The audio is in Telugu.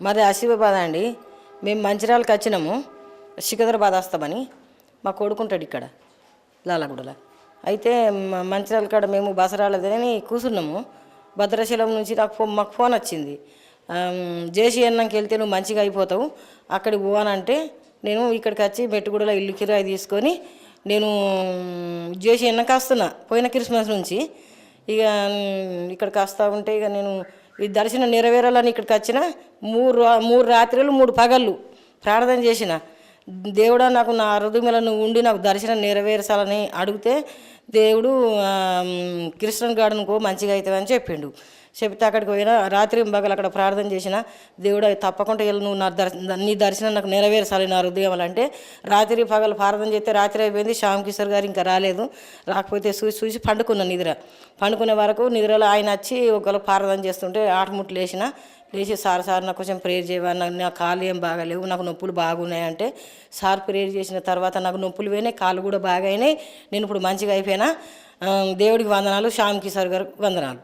మాది ఆసిఫాబాద్ అండి. మేము మంచిర్యాలకు వచ్చినాము, సికింద్రాబాద్ వస్తామని. మా కొడుకుంటాడు ఇక్కడ లాలగూడలో. అయితే మంచిర్యాల కాడ మేము బసరాలదని కూర్చున్నాము. భద్రాచలం నుంచి మాకు ఫోన్ వచ్చింది, జేసీ అన్నంకి వెళ్తే నువ్వు మంచిగా అయిపోతావు, అక్కడికి పోవానంటే నేను ఇక్కడికి వచ్చి మెట్టుగూడలో ఇల్లు కిరాయి తీసుకొని నేను జేసీ అన్నకి వస్తున్నా పోయిన క్రిస్మస్ నుంచి. ఇక ఇక్కడికి వస్తూ ఉంటే ఇక నేను ఈ దర్శనం నెరవేరాలని ఇక్కడికి వచ్చిన. మూడు రాత్రులు 3 పగళ్ళు ప్రార్థన చేసిన. దేవుడా నాకు నా హృదయంలో నువ్వు ఉండి నాకు దర్శనం నెరవేర్చాలని అడిగితే దేవుడు కృష్ణన్ గార్డెన్కో మంచిగా అవుతుందని చెప్పిండు. చెప్తే అక్కడికి పోయినా రాత్రి పగలు అక్కడ ప్రార్థన చేసిన. దేవుడు తప్పకుండా వెళ్ళి నువ్వు నీ దర్శనం నాకు నెరవేర్చాలి నా హృదయం అంటే రాత్రి పగలు ప్రార్థన చేస్తే రాత్రి అయిపోయింది. శ్యామ్ కిషోర్ గారు ఇంకా రాలేదు. రాకపోతే చూసి పండుకున్నాను. పండుకునే వరకు నిద్రలో ఆయన వచ్చి ఒకళ్ళు ప్రార్థన చేస్తుంటే ఆటముట్లు లేచి సార్ నాకు కొంచెం ప్రేయర్ చేయమని, నా కాళ్ళు ఏం బాగాలేవు, నాకు నొప్పులు బాగున్నాయంటే సార్ ప్రేయర్ చేసిన తర్వాత నాకు నొప్పులు పోయినాయి, కాళ్ళు కూడా బాగా అయినాయి, నేను ఇప్పుడు మంచిగా అయిపోయినా. దేవుడికి వందనాలు, శ్యామ్ కిషోర్ గారికి వందనాలు.